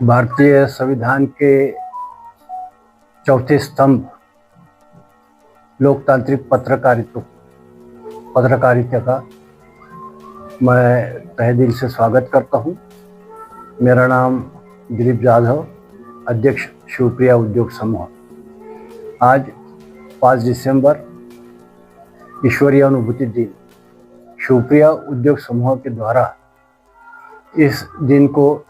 भारतीय संविधान के चौथे स्तंभ लोकतांत्रिक पत्रकारिता का मैं तहे दिल से स्वागत करता हूं। मेरा नाम दिलीप जाधव, अध्यक्ष शिवप्रिया उद्योग समूह। आज 5 दिसंबर ईश्वरीय अनुभूति दिन शिवप्रिया उद्योग समूह के द्वारा इस दिन को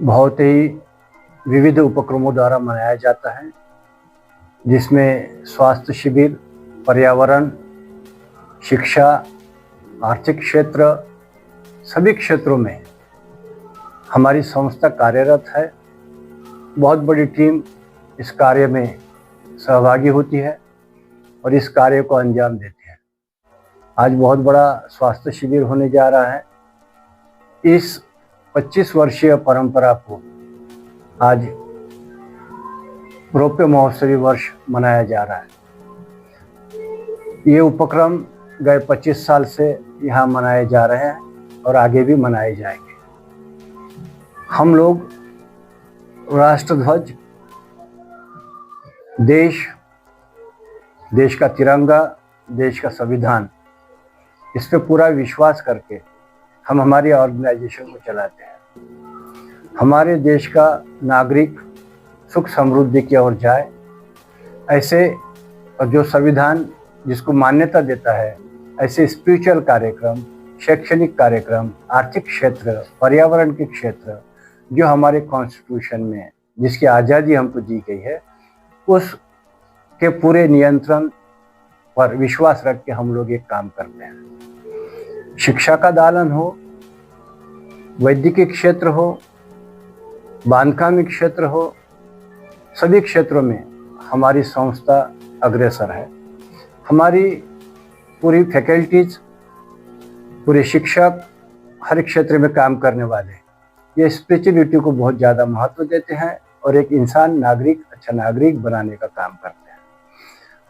बहुत ही विविध उपक्रमों द्वारा मनाया जाता है, जिसमें स्वास्थ्य शिविर, पर्यावरण, शिक्षा, आर्थिक क्षेत्र, सभी क्षेत्रों में हमारी संस्था कार्यरत है। बहुत बड़ी टीम इस कार्य में सहभागी होती है और इस कार्य को अंजाम देती है। आज बहुत बड़ा स्वास्थ्य शिविर होने जा रहा है। इस 25 वर्षीय परंपरा को आज रौप्य महोत्सवी वर्ष मनाया जा रहा है। ये उपक्रम गए 25 साल से यहाँ मनाए जा रहे हैं और आगे भी मनाए जाएंगे। हम लोग राष्ट्रध्वज, देश का तिरंगा, देश का संविधान, इस पे पूरा विश्वास करके हम हमारी ऑर्गेनाइजेशन को चलाते हैं। हमारे देश का नागरिक सुख समृद्धि की ओर जाए, ऐसे जो संविधान जिसको मान्यता देता है, ऐसे स्पिरिचुअल कार्यक्रम, शैक्षणिक कार्यक्रम, आर्थिक क्षेत्र, पर्यावरण के क्षेत्र जो हमारे कॉन्स्टिट्यूशन में जिसकी आज़ादी हमको दी गई है, उस के पूरे नियंत्रण पर विश्वास रख के हम लोग एक काम करते हैं। शिक्षा का दालन हो, वैद्यकीय क्षेत्र हो, बांधकामिक क्षेत्र हो, सभी क्षेत्रों में हमारी संस्था अग्रसर है। हमारी पूरी फैकल्टीज, पूरे शिक्षक, हर क्षेत्र में काम करने वाले ये स्पिरिचुअलिटी को बहुत ज़्यादा महत्व देते हैं और एक इंसान, नागरिक, अच्छा नागरिक बनाने का काम करते हैं।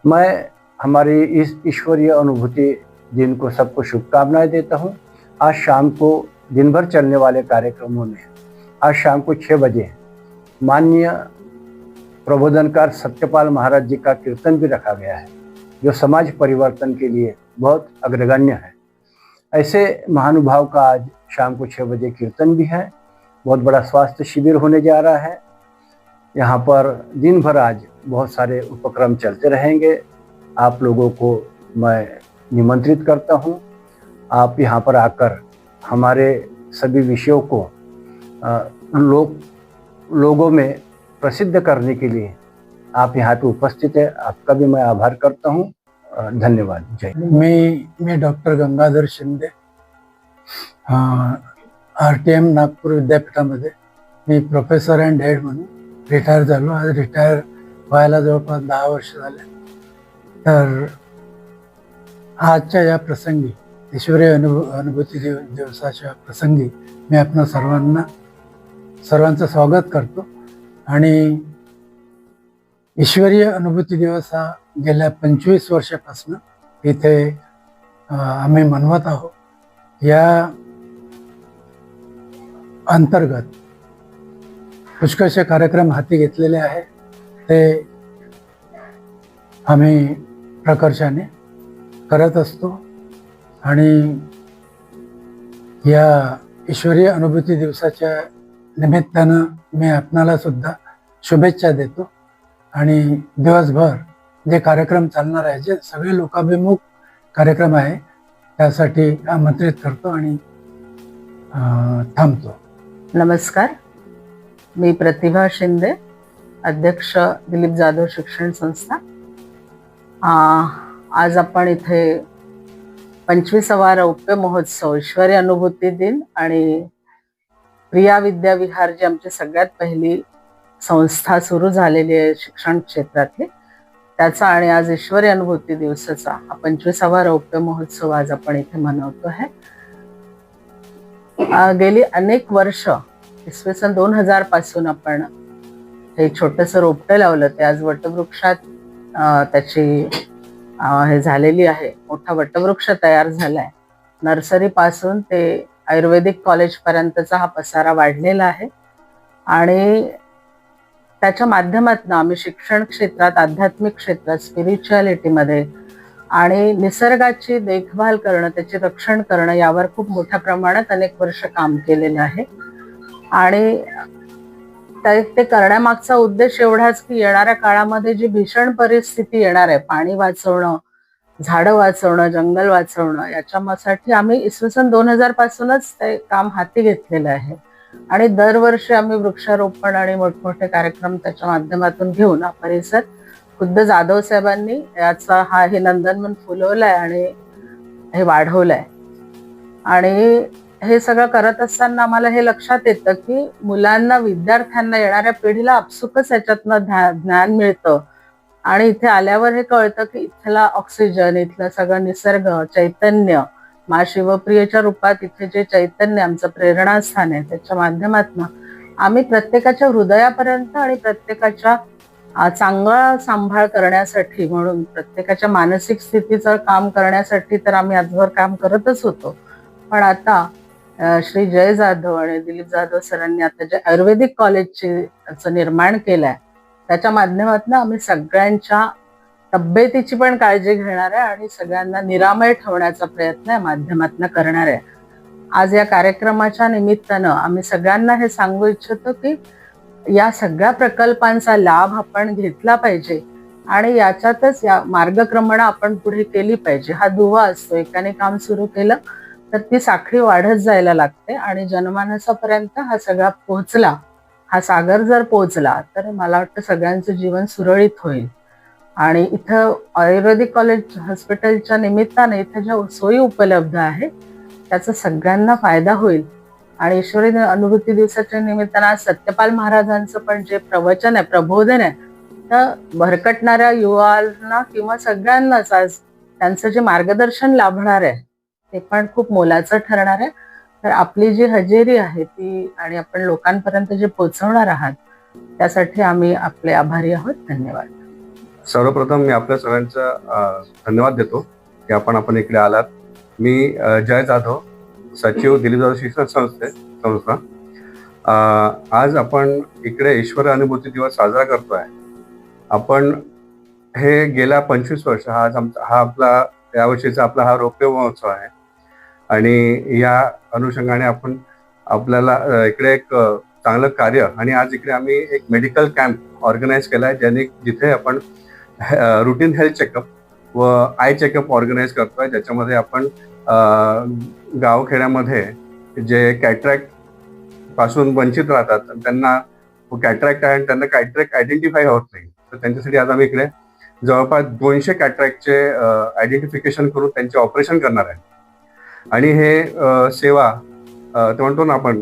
मैं हमारी इस ईश्वरीय अनुभूति दिन को सबको शुभकामनाएं देता हूँ। आज शाम को दिन भर चलने वाले कार्यक्रमों में आज शाम को 6 बजे माननीय प्रबोधनकार सत्यपाल महाराज जी का कीर्तन भी रखा गया है, जो समाज परिवर्तन के लिए बहुत अग्रगण्य है। ऐसे महानुभाव का आज शाम को 6 बजे कीर्तन भी है। बहुत बड़ा स्वास्थ्य शिविर होने जा रहा है। यहाँ पर दिन भर आज बहुत सारे उपक्रम चलते रहेंगे। आप लोगों को मैं निमंत्रित करता हूँ। आप यहाँ पर आकर हमारे सभी विषयों को लोगों में प्रसिद्ध करने के लिए आप यहाँ पे उपस्थित है। आपका भी मैं आभार करता हूँ। धन्यवाद। जय। मी डॉक्टर गंगाधर शिंदे, RTM नागपूर विद्यापीठामध्ये मी प्रोफेसर अँड हेड म्हणून रिटायर झालो. आज रिटायर व्हायला जवळपास 10 वर्ष झाले. तर आजच्या या प्रसंगी, ईश्वरीय अनुभूती दिवसाच्या प्रसंगी मी आपणा सर्वांचं स्वागत करतो. आणि ईश्वरीय अनुभूती दिवस हा गेल्या 25 वर्षापासून इथे आम्ही मनवत आहोत. या अंतर्गत पुष्कळसे कार्यक्रम हाती घेतलेले आहे. ते आम्ही प्रकर्षाने करत असतो. आणि या ईश्वरीय अनुभूती दिवसाच्या निमित्तानं मी आपणाला सुद्धा शुभेच्छा देतो. आणि दिवसभर जे कार्यक्रम चालणार आहे, जे सगळे लोकाभिमुख कार्यक्रम आहे, त्यासाठी आमंत्रित करतो आणि थांबतो. नमस्कार, मी प्रतिभा शिंदे, अध्यक्ष दिलीप जाधव शिक्षण संस्था. आज आपण इथे 25वा रौप्य महोत्सव, ईश्वरी अनुभूती दिन आणि प्रिया विद्या विहार, जी आमची सगळ्यात पहिली संस्था सुरू झालेली आहे शिक्षण क्षेत्रातली, त्याचा आणि आज ईश्वरी अनुभूती दिवसाचा हा 25वा रौप्य महोत्सव आज आपण इथे मनवतो आहे. गेली अनेक वर्ष, इसवी सन 2000 पासून आपण हे छोटंसं रोपटं लावलं. ते आज वटवृक्षात त्याची हे झालेली आहे. मोठा वटवृक्ष तयार झालाय. नर्सरी पासून ते आयुर्वेदिक कॉलेज पर्यंतचा हा पसारा वाढलेला आहे. आणि त्याच्या माध्यमातून आम्ही शिक्षण क्षेत्रात, आध्यात्मिक क्षेत्रात, स्पिरिच्युअलिटीमध्ये आणि निसर्गाची देखभाल करणं, त्याचे रक्षण करणं यावर खूप मोठ्या प्रमाणात अनेक वर्ष काम केलेलं आहे. आणि ते करण्यामागचा उद्देश एवढाच की येणाऱ्या काळामध्ये जी भीषण परिस्थिती येणार आहे, पाणी वाचवणं, झाडं वाचवणं, जंगल वाचवणं, याच्यासाठी आम्ही इसवी सन 2000 पासूनच ते काम हाती घेतलेलं आहे. आणि दरवर्षी आम्ही वृक्षारोपण आणि मोठमोठे कार्यक्रम त्याच्या माध्यमातून घेऊन हा परिसर खुद्द जाधव साहेबांनी हे नंदनवन फुलवलंय आणि हे वाढवलंय. आणि हे सगळं करत असताना आम्हाला हे लक्षात येतं की मुलांना, विद्यार्थ्यांना, येणाऱ्या पिढीला आपसुकच याच्यातनं ज्ञान मिळतं. आणि इथे आल्यावर हे कळतं की इथला ऑक्सिजन, इथलं सगळं निसर्ग, चैतन्य, मा शिवप्रियेच्या रूपात इथे जे चैतन्य आमचं प्रेरणास्थान आहे, त्याच्या माध्यमातून आम्ही प्रत्येकाच्या हृदयापर्यंत आणि प्रत्येकाच्या चांगला सांभाळ करण्यासाठी, म्हणून प्रत्येकाच्या मानसिक स्थितीचं काम करण्यासाठी तर आम्ही आजवर काम करतच होतो. पण आता श्री जय जाधव आणि दिलीप जाधव सरांनी आता जे आयुर्वेदिक कॉलेजचं निर्माण केलंय, त्याच्या माध्यमातून आम्ही सगळ्यांच्या तब्येतीची पण काळजी घेणार आहे आणि सगळ्यांना निरामय ठेवण्याचा प्रयत्न या माध्यमातून करणार आहे. आज या कार्यक्रमाच्या निमित्तानं आम्ही सगळ्यांना हे सांगू इच्छितो की या सगळ्या प्रकल्पांचा लाभ आपण घेतला पाहिजे आणि याच्यातच या मार्गक्रमण आपण पुढे केली पाहिजे. हा दुवा असतो, एकाने काम सुरू केलं तर ती साखळी वाढत जायला लागते आणि जनमानसापर्यंत हा सगळा पोहोचला, हा सागर जर पोहोचला तर मला वाटतं सगळ्यांचं जीवन सुरळीत होईल. आणि इथं आयुर्वेदिक कॉलेज हॉस्पिटलच्या निमित्ताने इथं ज्या सोयी उपलब्ध आहेत त्याचा सगळ्यांना फायदा होईल. आणि ईश्वरी अनुभूती दिवसाच्या निमित्तानं आज सत्यपाल महाराजांचं पण जे प्रवचन आहे, प्रबोधन आहे, तर भरकटणाऱ्या युवांना किंवा सगळ्यांनाच आज त्यांचं जे मार्गदर्शन लाभणार आहे ते पण खूप मोलाचं ठरणार आहे. तर आपली जी हजेरी आहे ती आणि आपण लोकांपर्यंत जे पोहोचवणार आहात त्यासाठी आम्ही आपले आभारी आहोत. धन्यवाद. सर्वप्रथम मी आपल्या सगळ्यांचा धन्यवाद देतो की आपण इकडे आलात. मी जय जाधव, सचिव दिलीप जाधव शिक्षण संस्था. आज आपण इकडे ईश्वर अनुभूती दिवस साजरा करतोय. आपण हे गेल्या 25 वर्ष हा आपला यावर्षीचा आपला रौप्य महोत्सव आहे आणि या अनुषंगाने आपल्याला इकडे एक चांगलं कार्य आणि आज इकडे आम्ही एक मेडिकल कॅम्प ऑर्गनाईज केला आहे जिथे आपण रुटीन हेल्थ चेकअप व आय चेकअप ऑर्गनाईज करतोय. ज्याच्यामध्ये आपण गावखेड्यामध्ये जे कॅटरॅक्ट पासून वंचित राहतात, त्यांना कॅटरॅक्ट आहे आणि त्यांना कॅटरॅक्ट आयडेंटिफाय होत नाही, तर त्यांच्यासाठी आज आम्ही इकडे जवळपास 200 कॅटरॅक्टचे आयडेंटिफिकेशन करून त्यांचे ऑपरेशन करणार आहे. आणि हे सेवा ते म्हणतो ना आपण,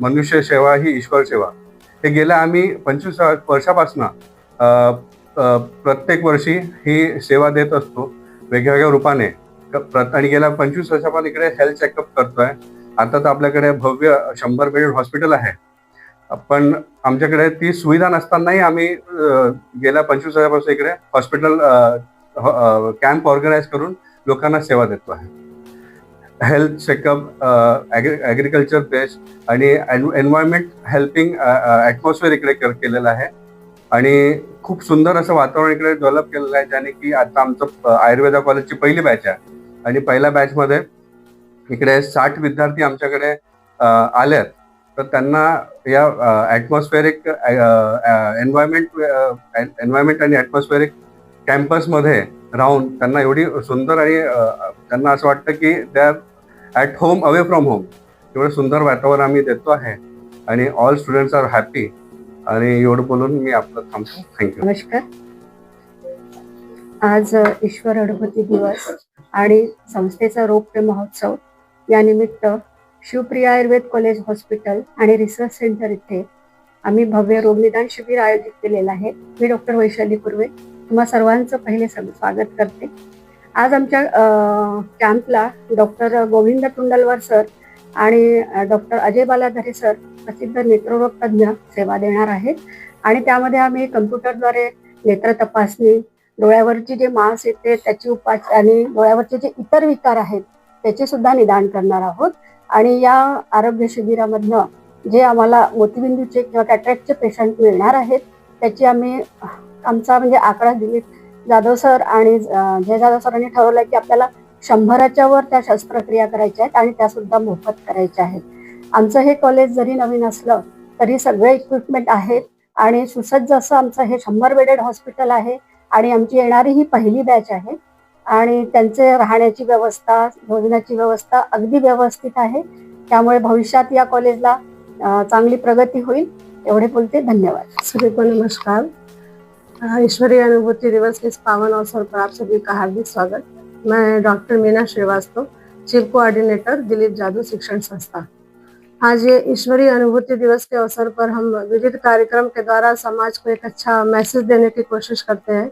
मनुष्य सेवा ही ईश्वर सेवा, हे गेल्या आम्ही 25 वर्षापासून प्रत्येक वर्षी ही सेवा देत असतो वेगवेगळ्या रूपाने. आणि गेल्या 25 वर्षापासून इकडे हेल्थ चेकअप करतोय. आता तर आपल्याकडे भव्य 100 बेडेड हॉस्पिटल आहे, पण आमच्याकडे ती सुविधा नसतानाही आम्ही गेल्या 25 वर्षापासून इकडे हॉस्पिटल कॅम्प ऑर्गनाईज करून लोकांना सेवा देतो आहे. हेल्थ चेकअप, ॲग्रिकल्चर बेस्ड आणि एन्व्हायरमेंट हेल्पिंग ॲटमॉस्फिअर इकडे केलेलं आहे. आणि खूप सुंदर असं वातावरण इकडे डेव्हलप केलेलं आहे, ज्याने की आता आमचं आयुर्वेदा कॉलेजची पहिली बॅच आहे आणि पहिल्या बॅचमध्ये इकडे 60 विद्यार्थी आमच्याकडे आलेत. तर त्यांना या ॲटमॉस्फेरिक एन्व्हायरमेंट आणि ॲटमॉस्फेरिक कॅम्पसमध्ये राहून त्यांना एवढी सुंदर आणि त्यांना असं वाटतं की they are at home away from home, एवढं सुंदर वातावरण आम्ही देतो आहे आणि ऑल स्टुडंट्स आर हॅपी. आणि एवढं बोलून मी आपलं थांबतो. थँक्यू. नमस्कार. आज ईश्वर अनुभूती दिवस आणि संस्थेचा रौप्य महोत्सव या निमित्त शिवप्रिया आयुर्वेद कॉलेज हॉस्पिटल आणि रिसर्च सेंटर इथे आम्ही भव्य रोगनिदान शिबिर आयोजित केलेलं आहे. मी डॉक्टर वैशाली कुर्वे तुम्हा सर्वांचं पहिले स्वागत करते. आज आमच्या कॅम्पला डॉक्टर गोविंद टुंडलवर सर आणि डॉक्टर अजय बालाधरे सर प्रसिद्ध नेत्ररोग तज्ज्ञ सेवा देणार आहेत. आणि त्यामध्ये आम्ही कम्प्युटरद्वारे नेत्र तपासणी, डोळ्यावरची जे मांस येते त्याची उपचार आणि डोळ्यावरचे जे इतर विकार आहेत त्याचे सुद्धा निदान करणार आहोत. आणि या आरोग्य शिबिरामधनं जे आम्हाला मोतीबिंदूचे किंवा कॅटरॅक्टचे पेशंट मिळणार आहेत त्याची आम्ही आमचा म्हणजे आकडा दिलीप जाधव सर आणि जय जाधव सरांनी ठरवलं की आपल्याला 100च्या वर त्या शस्त्रक्रिया करायच्या आहेत आणि त्या सुद्धा मोफत करायच्या आहेत. आमचं हे कॉलेज जरी नवीन असलं तरी सगळे इक्विपमेंट आहेत आणि सुसज्ज असं आमचं हे 100 बेडेड हॉस्पिटल आहे आणि आमची येणारी ही पहिली बॅच आहे आणि त्यांचे राहण्याची व्यवस्था, भोजनाची व्यवस्था अगदी व्यवस्थित आहे. त्यामुळे भविष्यात या कॉलेजला चांगली प्रगति होईल. एवढे बोलते, धन्यवाद। सभी को नमस्कार। ईश्वरीय अनुभूति दिवस के इस पावन अवसर पर आप सभी का हार्दिक स्वागत। मैं doctor Meena Shrivastava, chief coordinator Dilip Jadhav शिक्षण संस्था। आज ये ईश्वरीय अनुभूति दिवस के अवसर पर हम विविध कार्यक्रम के द्वारा समाज को एक अच्छा मैसेज देने की कोशिश करते हैं,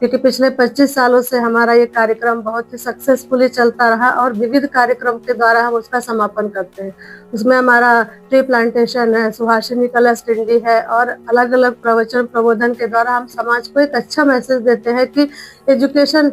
क्योंकि पिछले 25 सालों से हमारा ये कार्यक्रम बहुत ही सक्सेसफुली चलता रहा और विविध कार्यक्रम के द्वारा हम उसका समापन करते हैं। उसमें हमारा ट्री प्लांटेशन है, सुहासिनी कलश डिंडी है और अलग अलग प्रवचन प्रबोधन के द्वारा हम समाज को एक अच्छा मैसेज देते हैं कि एजुकेशन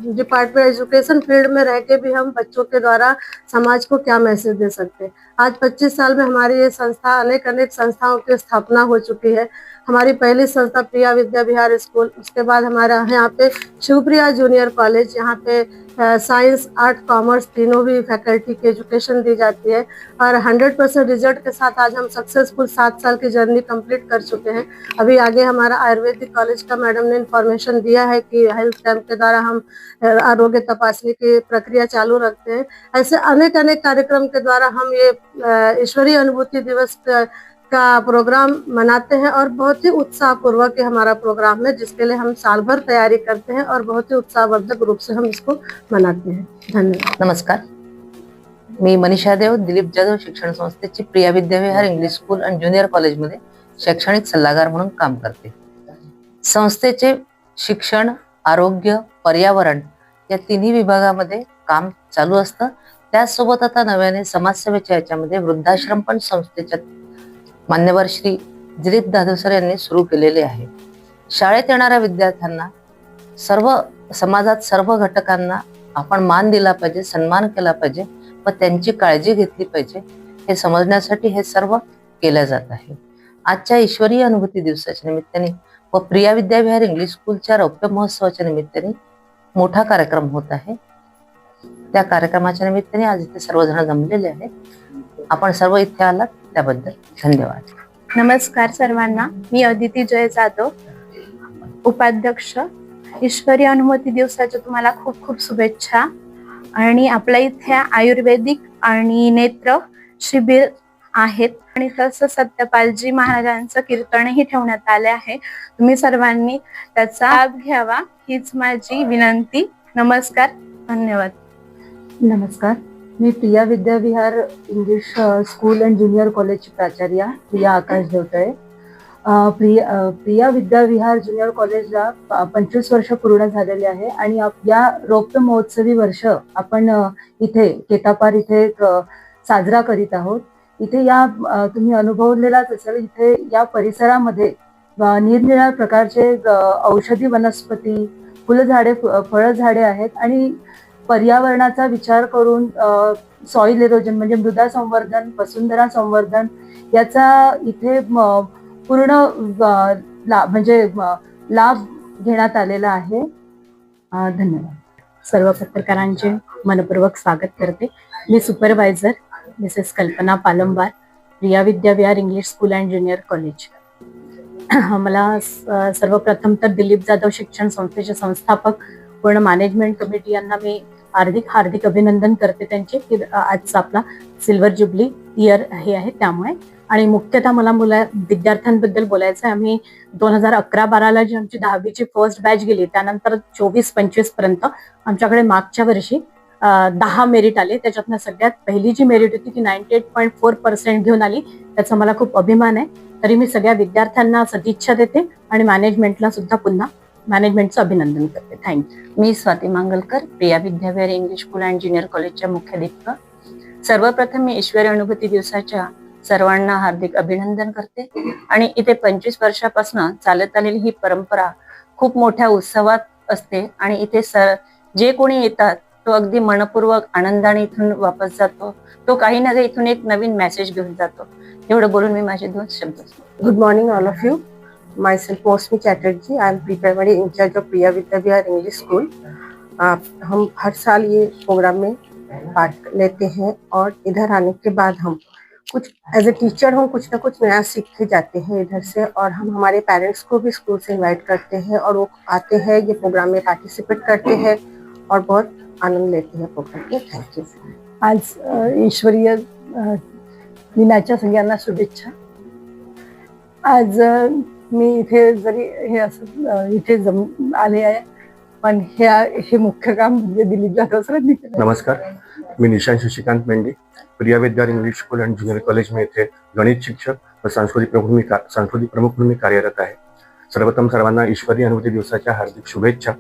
डिपार्टमेंट, एजुकेशन फील्ड में रह के भी हम बच्चों के द्वारा समाज को क्या मैसेज दे सकते हैं। आज 25 साल में हमारी ये संस्था अनेक संस्थाओं की स्थापना हो चुकी है। हमारी पहली संस्था प्रिया विद्या विहार स्कूल, उसके बाद हमारा यहाँ पे शिवप्रिया जूनियर कॉलेज, यहाँ पे साइंस, आर्ट, कॉमर्स तीनों भी फैकल्टी की एजुकेशन दी जाती है और 100% रिजल्ट के साथ आज हम सक्सेसफुल 7 साल की जर्नी कंप्लीट कर चुके हैं। अभी आगे हमारा आयुर्वेदिक कॉलेज का मैडम ने इन्फॉर्मेशन दिया है कि हेल्थ कैंप के द्वारा हम आरोग्य तपासनी की प्रक्रिया चालू रखते हैं। ऐसे अनेक कार्यक्रम के द्वारा हम ये ईश्वरीय अनुभूति दिवस का प्रोग्राम मनाते हैं और बहुत ही उत्साहपूर्वक हमारा प्रोग्राम है, जिसके लिए हम साल भर तैयारी करते हैं और बहुत ही उत्साहवर्धक रूप से हम इसको मनाते हैं। धन्यवाद। नमस्कार, मी मनीषा देव, दिलीप जाधव शिक्षण संस्थेची प्रिया विद्याविहार इंग्लिश स्कूल आणि ज्युनियर कॉलेजमध्ये शैक्षणिक सल्लागार म्हणून काम करते। संस्थेचे शिक्षण, आरोग्य, पर्यावरण या तिन्ही विभागामध्ये काम चालू असतं। त्याचसोबत आता नव्याने समाजसेवेच्या याच्यामध्ये वृद्धाश्रम पण संस्थेच्या मान्यवर श्री दिलीप जाधव सर यांनी सुरू केलेले आहे। शाळेत येणाऱ्या विद्यार्थ्यांना, सर्व समाजात सर्व घटकांना आपण मान दिला पाहिजे, सन्मान केला पाहिजे व त्यांची काळजी घेतली पाहिजे, हे समजण्यासाठी हे सर्व केले जात आहे। आजच्या ईश्वरीय अनुभूती दिवसाच्या निमित्ताने व प्रिया विद्याविहार इंग्लिश स्कूलच्या रौप्य महोत्सवाच्या निमित्ताने मोठा कार्यक्रम होत आहे। त्या कार्यक्रमाच्या निमित्ताने आज इथे सर्वजण जमलेले आहेत। आपण सर्व इथे आलात त्याबद्दल धन्यवाद। नमस्कार सर्वांना, मी अदिती जय जाधव, उपाध्यक्ष। ईश्वरी अनुभूती दिवसाच्या तुम्हाला खूप खूप शुभेच्छा। आणि आपल्या इथे आयुर्वेदिक आणि नेत्र शिबिर आहेत आणि तसं सत्यपालजी महाराजांचं कीर्तनही ठेवण्यात आले आहे। तुम्ही सर्वांनी त्याचा लाभ घ्यावा हीच माझी विनंती। नमस्कार, धन्यवाद। नमस्कार, मी Priya Vidyavihar English school and junior कॉलेजची प्राचार्य प्रिया आकाश देवतळे। प्रिया विद्याविहार ज्युनियर कॉलेजला 25 वर्ष पूर्ण झालेले आहे आणि या रौप्य महोत्सवी वर्ष आपण इथे केतापार इथे साजरा करीत आहोत। इथे या तुम्ही अनुभवलेलाच असेल, इथे या परिसरामध्ये निरनिराळ्या प्रकारचे औषधी वनस्पती, फुलझाडे, फळझाडे आहेत आणि पर्यावरणाचा विचार करून सॉइल इरोजन म्हणजे मृदा संवर्धन, वसुंधरा संवर्धन याचा इथे पूर्ण लाभ घेण्यात आलेला आहे। धन्यवाद। सर्व पत्रकारांचे मनपूर्वक स्वागत करते। मी supervisor Mrs Kalpana Palambar, Priya Vidyavihar English school and junior college. मला सर्वप्रथम तर दिलीप जाधव शिक्षण संस्थेचे संस्थापक, पूर्ण मॅनेजमेंट कमिटी यांना मी हार्दिक अभिनंदन करते त्यांचे, की आजचा आपला सिल्वर जुबली इयर हे आहे त्यामुळे। आणि मुख्यतः मला विद्यार्थ्यांबद्दल बोलायचं आहे। आम्ही 2011-12 जी आमची 10वीची फर्स्ट बॅच गेली, त्यानंतर 24-25 पर्यंत आमच्याकडे मागच्या वर्षी 10 मेरिट आले। त्याच्यातनं सगळ्यात पहिली जी मेरिट होती ती 98.4% घेऊन आली, त्याचा मला खूप अभिमान आहे। तरी मी सगळ्या विद्यार्थ्यांना सदिच्छा देते आणि मॅनेजमेंटला सुद्धा पुन्हा मॅनेजमेंटचं अभिनंदन करते। थँक्यू। मी Swati Mangalkar, Priya Vidyavihar English school and junior कॉलेजच्या मुख्याध्यापिका। सर्वप्रथम मी ईश्वरी अनुभूती दिवसाच्या सर्वांना हार्दिक अभिनंदन करते। आणि इथे 25 वर्षापासून चालत आलेली ही परंपरा खूप मोठ्या उत्सवात असते आणि इथे जे कोणी येतात तो अगदी मनपूर्वक आनंदाने इथून वापस जातो. तो काही ना काही इथून एक नवीन मेसेज घेऊन जातो. एवढं बोलून मी माझे 2 शब्द संपवते. Good morning, all of you. Myself, Mosmi Chatterjee. I am pre-primary in charge of Priya Vidya Vihar English school. हम हर साल ये प्रोग्राम में पार्ट लेते हैं और इधर आने के बाद हम कुछ एज ए टीचर हम कुछ ना कुछ नया सीख के जाते हैं इधर से, और हम हमारे पेरेंट्स को भी स्कूल से इनवाइट करते हैं और वो आते हैं, ये प्रोग्राम में पार्टिसिपेट करते हैं और बहुत आनंद लेते हैं प्रोग्राम के. Thank you. आज ईश्वरीय दिनाच्या सगळ्यांना शुभेच्छा. आज मी इथे जरी हे असं इथे आले आहे, पण हे मुख्य काम म्हणजे दिलीप जाधव सरांनी केलं. नमस्कार, मी Nishant Shashikant Mendhe, Priya Vidya English school and junior college में येथे गणित शिक्षक व सांस्कृतिक प्रमुख म्हणून मी कार्यरत आहे. सर्वप्रथम सर्वांना ईश्वरी अनुभूती दिवसाच्या हार्दिक शुभेच्छा.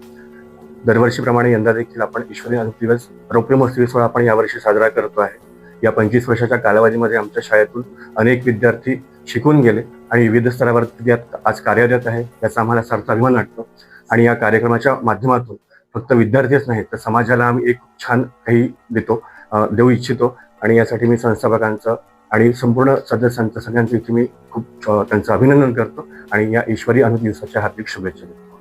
दरवर्षीप्रमाणे यंदा देखील आपण ईश्वरी अनुभूती दिवस रौप्य महोत्सवी सोहळा आपण यावर्षी साजरा करतो आहे. या 25 वर्षाच्या कालावधीमध्ये आमच्या शाळेतून अनेक विद्यार्थी शिकून गेले आणि विविध स्तरावरती आज कार्यरत आहे, याचा आम्हाला सार्थ अभिमान वाटतो. आणि या कार्यक्रमाच्या माध्यमातून फक्त विद्यार्थीच नाही तर समाजाला आम्ही एक छान काही देऊ इच्छितो. आणि यासाठी मी संस्थापकांचं आणि संपूर्ण सदस्यांचं सगळ्यांचं इथे मी खूप त्यांचं अभिनंदन करतो आणि या ईश्वरी अनुभूती दिवसाच्या हार्दिक शुभेच्छा देतो.